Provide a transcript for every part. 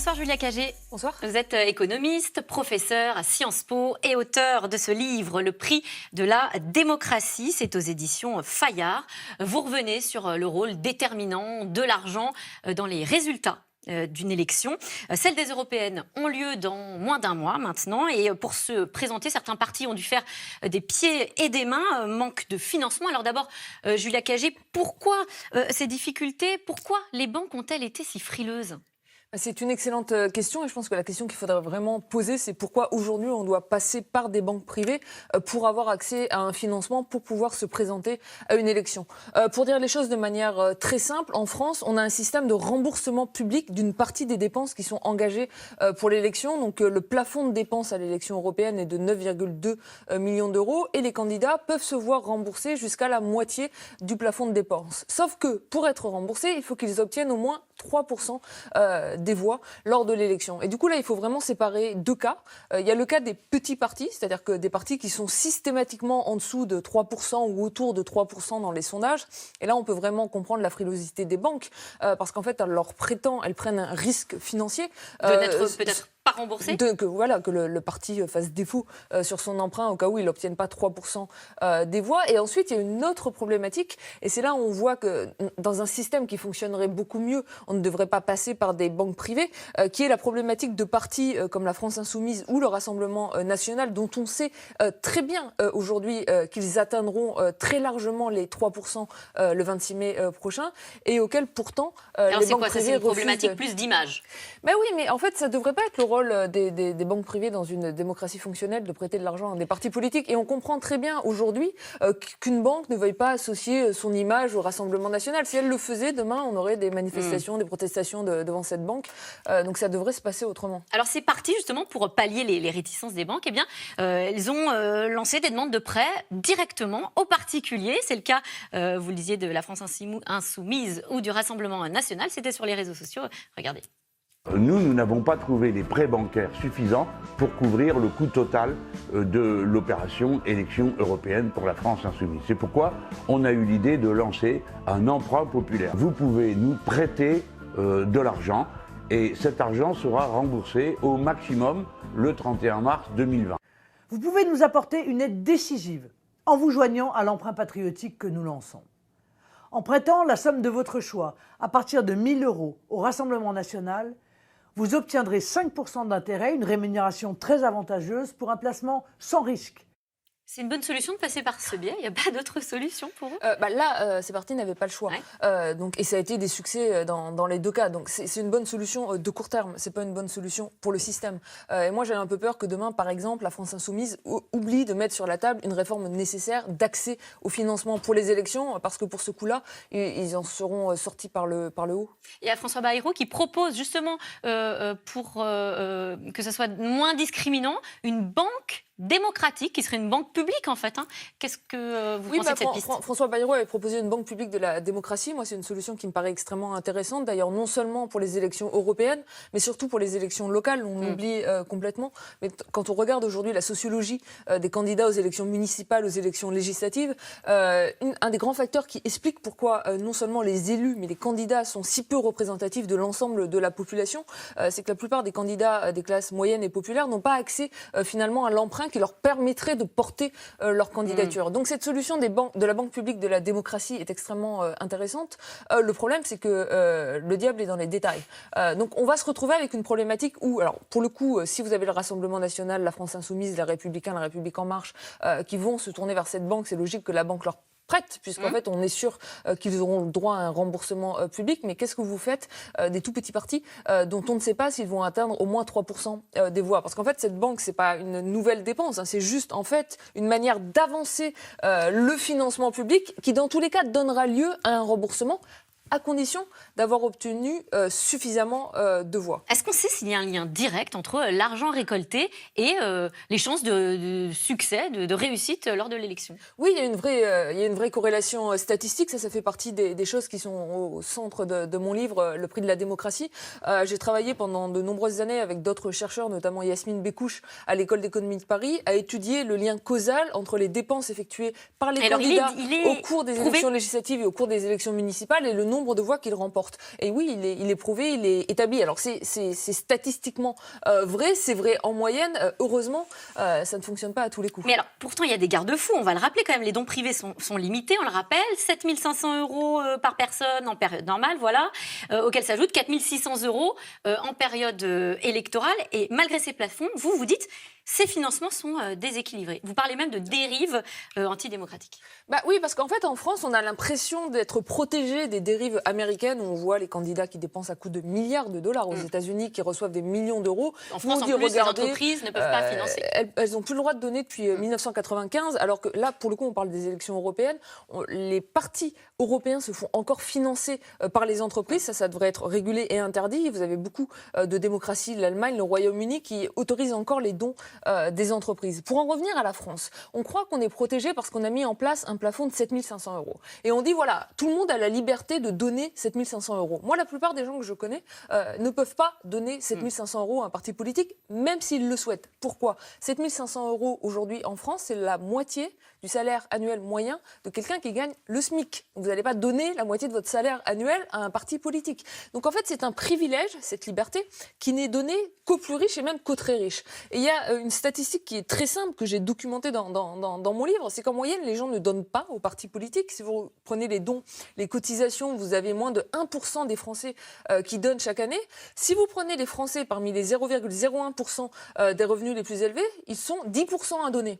Bonsoir Julia Cagé. Bonsoir. Vous êtes économiste, professeur à Sciences Po et auteur de ce livre, Le prix de la démocratie. C'est aux éditions Fayard. Vous revenez sur le rôle déterminant de l'argent dans les résultats d'une élection. Celles des européennes ont lieu dans moins d'un mois maintenant et pour se présenter, certains partis ont dû faire des pieds et des mains, manque de financement. Alors d'abord, Julia Cagé, pourquoi ces difficultés? Pourquoi les banques ont-elles été si frileuses? C'est une excellente question et je pense que la question qu'il faudrait vraiment poser, c'est pourquoi aujourd'hui on doit passer par des banques privées pour avoir accès à un financement pour pouvoir se présenter à une élection. Pour dire les choses de manière très simple, en France, on a un système de remboursement public d'une partie des dépenses qui sont engagées pour l'élection. Donc le plafond de dépenses à l'élection européenne est de 9,2 millions d'euros et les candidats peuvent se voir rembourser jusqu'à la moitié du plafond de dépenses. Sauf que pour être remboursés, il faut qu'ils obtiennent au moins 3% des voix lors de l'élection. Et du coup, là, il faut vraiment séparer deux cas. Il y a le cas des petits partis, c'est-à-dire que des partis qui sont systématiquement en dessous de 3% ou autour de 3% dans les sondages. Et là, on peut vraiment comprendre la frilosité des banques, parce qu'en fait, elles prennent un risque financier. De n'être peut-être pas remboursé, que le parti fasse défaut sur son emprunt au cas où il n'obtienne pas 3% des voix. Et ensuite, il y a une autre problématique, et c'est là où on voit que dans un système qui fonctionnerait beaucoup mieux, on ne devrait pas passer par des banques privées, qui est la problématique de partis comme la France Insoumise ou le Rassemblement National, dont on sait très bien aujourd'hui qu'ils atteindront très largement les 3% le 26 mai prochain, et auxquels pourtant alors les c'est banques quoi, privées ça, c'est une refusent problématique plus d'image. Ben oui, mais en fait, ça ne devrait pas être le rôle des banques privées dans une démocratie fonctionnelle de prêter de l'argent à des partis politiques. Et on comprend très bien aujourd'hui qu'une banque ne veuille pas associer son image au Rassemblement national. Si elle le faisait, demain, on aurait des manifestations, des protestations devant cette banque. Donc ça devrait se passer autrement. Alors ces partis, justement, pour pallier les réticences des banques, eh bien, ils ont lancé des demandes de prêts directement aux particuliers. C'est le cas, vous le disiez, de la France Insoumise ou du Rassemblement national. C'était sur les réseaux sociaux. Regardez. Nous n'avons pas trouvé les prêts bancaires suffisants pour couvrir le coût total de l'opération élection européenne pour la France Insoumise. C'est pourquoi on a eu l'idée de lancer un emprunt populaire. Vous pouvez nous prêter de l'argent et cet argent sera remboursé au maximum le 31 mars 2020. Vous pouvez nous apporter une aide décisive en vous joignant à l'emprunt patriotique que nous lançons. En prêtant la somme de votre choix à partir de 1 000 € au Rassemblement national, vous obtiendrez 5% d'intérêt, une rémunération très avantageuse pour un placement sans risque. C'est une bonne solution de passer par ce biais. Il n'y a pas d'autre solution pour eux? Là, ces partis n'avaient pas le choix. Ouais. Et ça a été des succès dans les deux cas. Donc c'est une bonne solution de court terme. C'est pas une bonne solution pour le système. Et moi, j'ai un peu peur que demain, par exemple, la France Insoumise oublie de mettre sur la table une réforme nécessaire d'accès au financement pour les élections, parce que pour ce coup-là, ils en seront sortis par le haut. Il y a François Bayrou qui propose justement, pour que ce soit moins discriminant, une banque démocratique, qui serait une banque publique en fait. Qu'est-ce que vous pensez de cette piste? François Bayrou avait proposé une banque publique de la démocratie. Moi, c'est une solution qui me paraît extrêmement intéressante. D'ailleurs, non seulement pour les élections européennes, mais surtout pour les élections locales. On oublie complètement. Mais quand on regarde aujourd'hui la sociologie des candidats aux élections municipales, aux élections législatives, un des grands facteurs qui explique pourquoi non seulement les élus, mais les candidats sont si peu représentatifs de l'ensemble de la population, c'est que la plupart des candidats des classes moyennes et populaires n'ont pas accès finalement à l'emprunt qui leur permettrait de porter leur candidature. Donc cette solution de la banque publique de la démocratie est extrêmement intéressante. Le problème, c'est que le diable est dans les détails. Donc on va se retrouver avec une problématique où, alors pour le coup, si vous avez le Rassemblement national, la France Insoumise, les Républicains, la République en marche, qui vont se tourner vers cette banque, c'est logique que la banque leur prête, puisqu'en fait, on est sûr qu'ils auront le droit à un remboursement public. Mais qu'est-ce que vous faites des tout petits partis dont on ne sait pas s'ils vont atteindre au moins 3% des voix? Parce qu'en fait, cette banque, c'est pas une nouvelle dépense, c'est juste en fait une manière d'avancer le financement public qui, dans tous les cas, donnera lieu à un remboursement à condition d'avoir obtenu suffisamment de voix. Est-ce qu'on sait s'il y a un lien direct entre l'argent récolté et les chances de succès, de réussite lors de l'élection? Oui, il y a une vraie corrélation statistique. Ça fait partie des choses qui sont au centre de mon livre, Le prix de la démocratie. J'ai travaillé pendant de nombreuses années avec d'autres chercheurs, notamment Yasmine Bekouche à l'École d'économie de Paris, à étudier le lien causal entre les dépenses effectuées par les candidats au cours des élections législatives et au cours des élections municipales et le nombre nombre de voix qu'il remporte. Et oui, il est prouvé, il est établi. Alors c'est statistiquement vrai, c'est vrai en moyenne. Heureusement, ça ne fonctionne pas à tous les coups. Mais alors, pourtant, il y a des garde-fous. On va le rappeler quand même, les dons privés sont limités, on le rappelle. 7 500 € par personne en période normale, voilà. Auquel s'ajoutent 4 600 € en période électorale. Et malgré ces plafonds, vous dites... Ces financements sont déséquilibrés. Vous parlez même de dérives antidémocratiques. Oui, parce qu'en fait, en France, on a l'impression d'être protégé des dérives américaines où on voit les candidats qui dépensent à coups de milliards de dollars aux États-Unis, qui reçoivent des millions d'euros. En France, les entreprises ne peuvent pas financer. Elles n'ont plus le droit de donner depuis 1995, alors que là, pour le coup, on parle des élections européennes. Les partis européens se font encore financer par les entreprises. Ça devrait être régulé et interdit. Vous avez beaucoup de démocraties, l'Allemagne, le Royaume-Uni, qui autorisent encore les dons des entreprises. Pour en revenir à la France, on croit qu'on est protégé parce qu'on a mis en place un plafond de 7 500 €. Et on dit, voilà, tout le monde a la liberté de donner 7 500 €. Moi, la plupart des gens que je connais ne peuvent pas donner 7 500 € à un parti politique, même s'ils le souhaitent. Pourquoi ? 7 500 € aujourd'hui en France, c'est la moitié du salaire annuel moyen de quelqu'un qui gagne le SMIC. Donc, vous n'allez pas donner la moitié de votre salaire annuel à un parti politique. Donc en fait, c'est un privilège, cette liberté, qui n'est donnée qu'aux plus riches et même qu'aux très riches. Et il y a une statistique qui est très simple, que j'ai documentée dans mon livre, c'est qu'en moyenne, les gens ne donnent pas aux partis politiques. Si vous prenez les dons, les cotisations, vous avez moins de 1% des Français qui donnent chaque année. Si vous prenez les Français parmi les 0,01% des revenus les plus élevés, ils sont 10% à donner.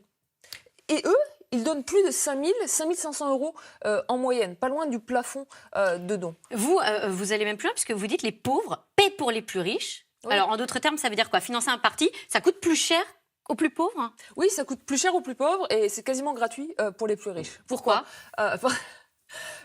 Et eux, ils donnent plus de 5 500 € en moyenne, pas loin du plafond de dons. Vous allez même plus loin, puisque vous dites les pauvres paient pour les plus riches. Oui. Alors, en d'autres termes, ça veut dire quoi ? Financer un parti, ça coûte plus cher aux plus pauvres ? Oui, ça coûte plus cher aux plus pauvres et c'est quasiment gratuit pour les plus riches. Pourquoi ?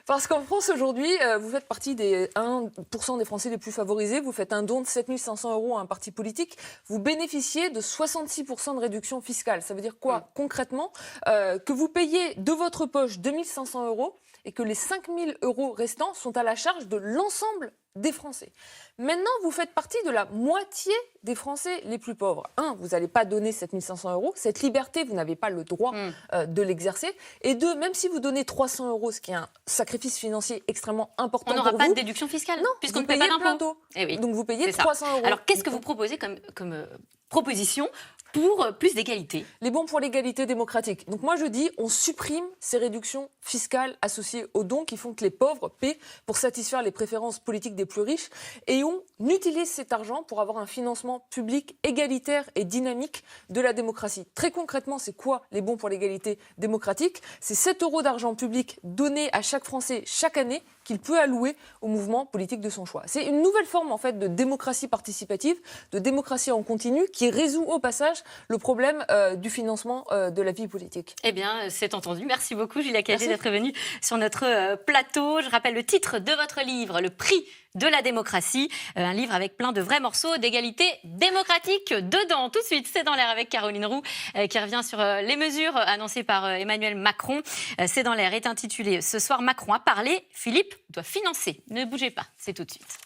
Parce qu'en France, aujourd'hui, vous faites partie des 1% des Français les plus favorisés. Vous faites un don de 7 500 € à un parti politique. Vous bénéficiez de 66% de réduction fiscale. Ça veut dire quoi ? Concrètement, que vous payez de votre poche 2 500 € et que les 5 000 € restants sont à la charge de l'ensemble des Français. Maintenant, vous faites partie de la moitié des Français les plus pauvres. Vous n'allez pas donner 7 500 €. Cette liberté, vous n'avez pas le droit de l'exercer. Et deux, même si vous donnez 300 €, ce qui est un sacrifice financier extrêmement important pour vous... On n'aura pas de déduction fiscale, non, puisqu'on ne paye pas d'impôt. Donc vous payez 300 €. Alors qu'est-ce que vous proposez comme proposition pour plus d'égalité ? Les bons pour l'égalité démocratique. Donc moi je dis, on supprime ces réductions fiscales associées aux dons qui font que les pauvres paient pour satisfaire les préférences politiques des plus riches et on utilise cet argent pour avoir un financement public égalitaire et dynamique de la démocratie. Très concrètement, c'est quoi les bons pour l'égalité démocratique ? C'est 7 € d'argent public donné à chaque Français chaque année qu'il peut allouer au mouvement politique de son choix. C'est une nouvelle forme en fait de démocratie participative, de démocratie en continu qui résout au passage le problème du financement de la vie politique. Eh bien, c'est entendu. Merci beaucoup, Julia Cagé, d'être venue sur notre plateau. Je rappelle le titre de votre livre, Le prix de la démocratie, un livre avec plein de vrais morceaux d'égalité démocratique dedans. Tout de suite, c'est dans l'air avec Caroline Roux qui revient sur les mesures annoncées par Emmanuel Macron. C'est dans l'air est intitulé « Ce soir, Macron a parlé, Philippe doit financer ». Ne bougez pas, c'est tout de suite.